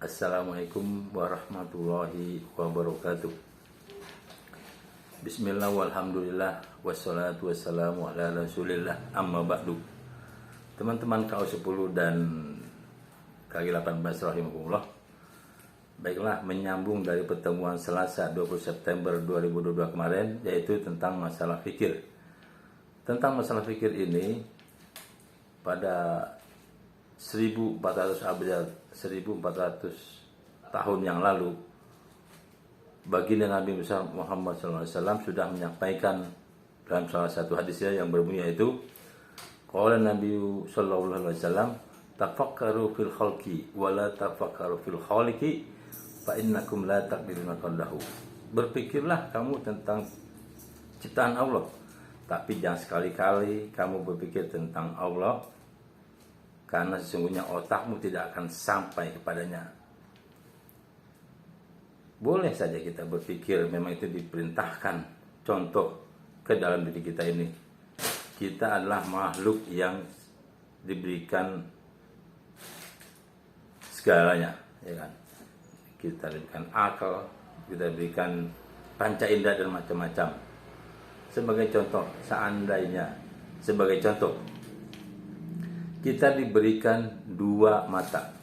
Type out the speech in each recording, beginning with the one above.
Assalamualaikum warahmatullahi wabarakatuh. Bismillah walhamdulillah wassalatu wassalamu ala rasulillah amma ba'du. Teman-teman KO10 dan KG18 rahimahullah. Baiklah, menyambung dari pertemuan Selasa 20 September 2022 kemarin, yaitu tentang masalah fikir. Tentang masalah fikir ini, pada 1400 tahun yang lalu, baginda Nabi besar Muhammad SAW sudah menyampaikan dalam salah satu hadisnya yang berbunyi, yaitu qala Nabi SAW, tafakkaru fil khalqi wa la tafakkaru fil khaliqi fa innakum la taqdiruna qallahu. Berpikirlah kamu tentang ciptaan Allah, tapi jangan sekali-kali kamu berpikir tentang Allah, karena sesungguhnya otakmu tidak akan sampai kepadanya. Boleh saja kita berpikir, memang itu diperintahkan. Contoh ke dalam diri kita ini, kita adalah makhluk yang diberikan segalanya, ya kan? Kita diberikan akal, kita diberikan panca indera dan macam-macam. Sebagai contoh, kita diberikan dua mata.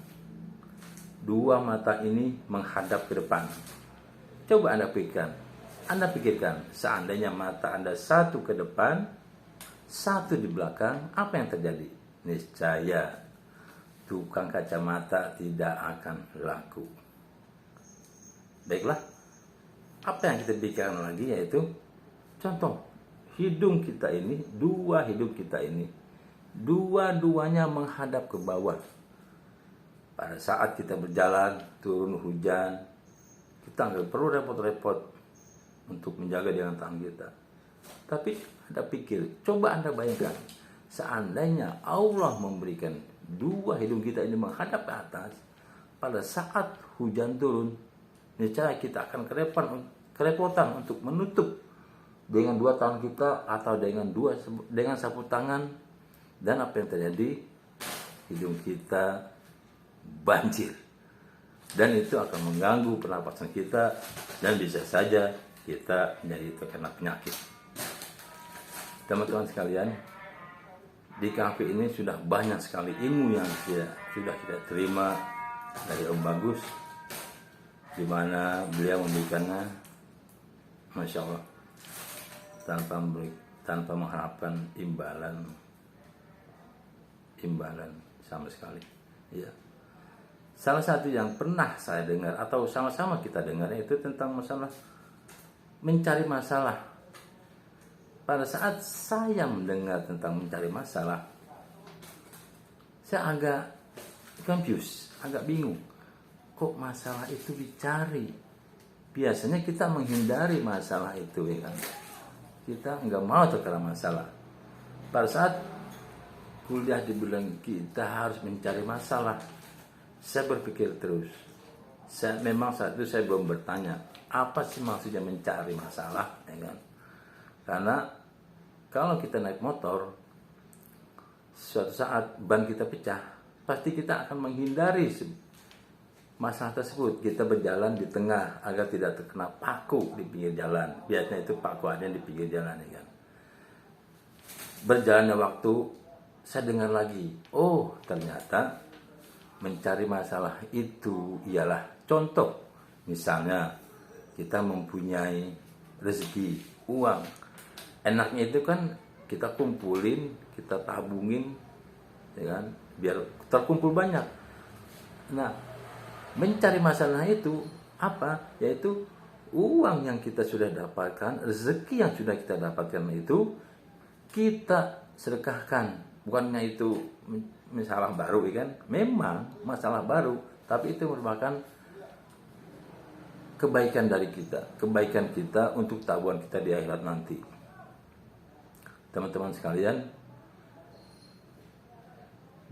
Dua mata ini menghadap ke depan. Coba Anda pikirkan, seandainya mata Anda satu ke depan, satu di belakang, apa yang terjadi? Niscaya tukang kacamata tidak akan laku. Baiklah, apa yang kita bicarakan lagi, yaitu contoh hidung kita ini, dua hidung kita ini, dua-duanya menghadap ke bawah. Pada saat kita berjalan, turun hujan, kita nggak perlu repot-repot untuk menjaga dengan tangan kita. Tapi Anda pikir, coba Anda bayangkan, seandainya Allah memberikan dua hidung kita ini menghadap ke atas, pada saat hujan turun, niscaya kita akan kerepotan untuk menutup dengan dua tangan kita atau dengan sapu tangan. Dan apa yang terjadi? Hidung kita banjir. Dan itu akan mengganggu pernapasan kita, dan bisa saja kita menjadi terkena penyakit. Teman-teman sekalian, di kafe ini sudah banyak sekali ilmu yang sudah kita terima dari Om Bagus, di mana beliau memberikannya, Masya Allah, tanpa mengharapkan imbalan sama sekali. Ya. Salah satu yang pernah saya dengar atau sama-sama kita dengar, itu tentang masalah mencari masalah. Pada saat saya mendengar tentang mencari masalah, saya agak confused, agak bingung. Kok masalah itu dicari? Biasanya kita menghindari masalah itu, ya kan? Kita nggak mau terkena masalah. Pada saat kuliah dibilang kita harus mencari masalah, saya berpikir terus. Memang saat itu saya belum bertanya, apa sih maksudnya mencari masalah, ya kan? Karena kalau kita naik motor, suatu saat ban kita pecah, pasti kita akan menghindari masalah tersebut. Kita berjalan di tengah agar tidak terkena paku di pinggir jalan. Biasanya itu paku ada di pinggir jalan, ya kan? Berjalannya waktu, saya dengar lagi, oh ternyata mencari masalah itu ialah contoh. Misalnya kita mempunyai rezeki, uang. Enaknya itu kan kita kumpulin, kita tabungin, ya kan, biar terkumpul banyak. Nah, mencari masalah itu apa? Yaitu uang yang kita sudah dapatkan, rezeki yang sudah kita dapatkan itu kita sedekahkan. Bukannya itu masalah baru, kan? Memang masalah baru, tapi itu merupakan kebaikan dari kita, kebaikan kita untuk tabungan kita di akhirat nanti. Teman-teman sekalian,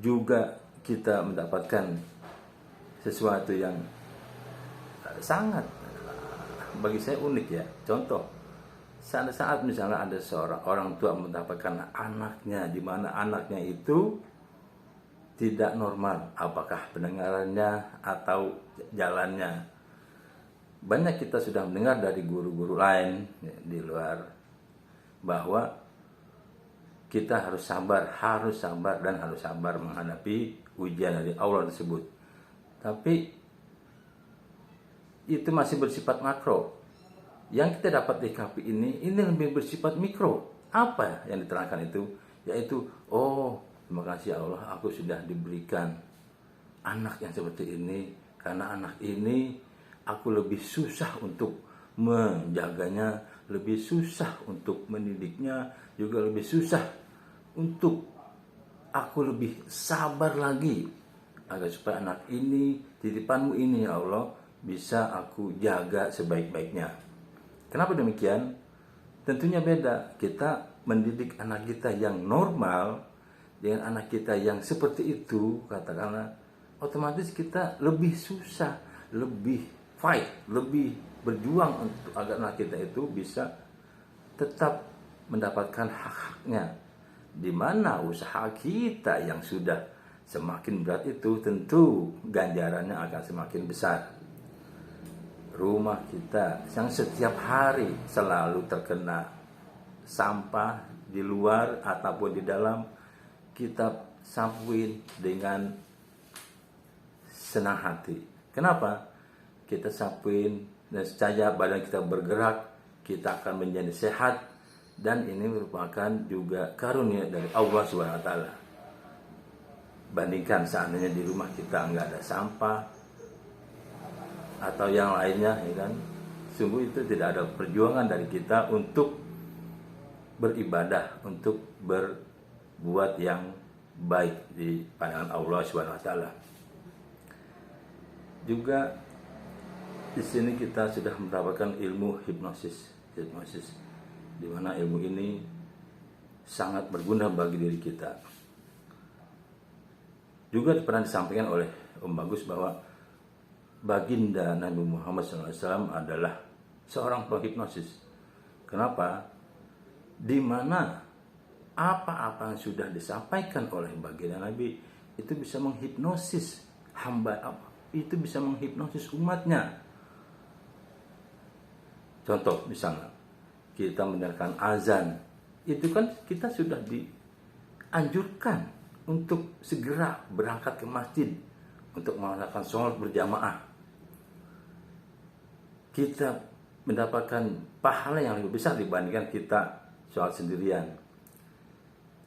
juga kita mendapatkan sesuatu yang sangat bagi saya unik, ya. Contoh, saat misalnya ada seorang orang tua mendapatkan anaknya, di mana anaknya itu tidak normal, apakah pendengarannya atau jalannya. Banyak kita sudah mendengar dari guru-guru lain di luar bahwa kita harus sabar dan harus sabar menghadapi ujian dari Allah tersebut. Tapi itu masih bersifat makro. Yang kita dapat di KP ini lebih bersifat mikro. Apa yang diterangkan itu? Yaitu, oh, terima kasih Allah, aku sudah diberikan anak yang seperti ini. Karena anak ini aku lebih susah untuk menjaganya, lebih susah untuk mendidiknya, juga lebih susah untuk aku lebih sabar lagi agar supaya anak ini, titipanmu ini ya Allah, bisa aku jaga sebaik-baiknya. Kenapa demikian? Tentunya beda. Kita mendidik anak kita yang normal dengan anak kita yang seperti itu, katakanlah, otomatis kita lebih susah, lebih fight, lebih berjuang untuk agar anak kita itu bisa tetap mendapatkan hak-haknya. Di mana usaha kita yang sudah semakin berat itu tentu ganjarannya akan semakin besar. Rumah kita yang setiap hari selalu terkena sampah di luar ataupun di dalam, kita sapuin dengan senang hati. Kenapa? Kita sapuin dan secara badan kita bergerak, kita akan menjadi sehat, dan ini merupakan juga karunia dari Allah SWT. Bandingkan seandainya di rumah kita nggak ada sampah atau yang lainnya, ya kan? Sungguh itu tidak ada perjuangan dari kita untuk beribadah, untuk berbuat yang baik di pandangan Allah SWT. Juga di sini kita sudah mendapatkan ilmu hipnosis, di mana ilmu ini sangat berguna bagi diri kita. Juga pernah disampaikan oleh Om Bagus bahwa baginda Nabi Muhammad SAW adalah seorang penghipnosis. Kenapa? Di mana apa-apa yang sudah disampaikan oleh baginda Nabi itu bisa menghipnosis hamba, itu bisa menghipnosis umatnya. Contoh misalnya, kita mendengarkan azan, itu kan kita sudah dianjurkan untuk segera berangkat ke masjid untuk melaksanakan sholat berjamaah. Kita mendapatkan pahala yang lebih besar dibandingkan kita sholat sendirian.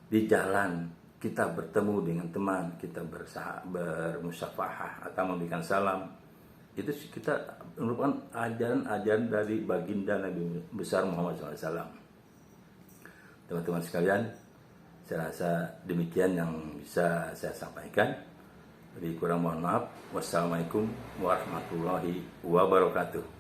Di jalan kita bertemu dengan teman, kita bermusafahah atau memberikan salam. Itu kita merupakan ajaran-ajaran dari baginda Nabi besar Muhammad SAW. Teman-teman sekalian, saya rasa demikian yang bisa saya sampaikan. Lebih kurang mohon maaf. Wassalamualaikum warahmatullahi wabarakatuh.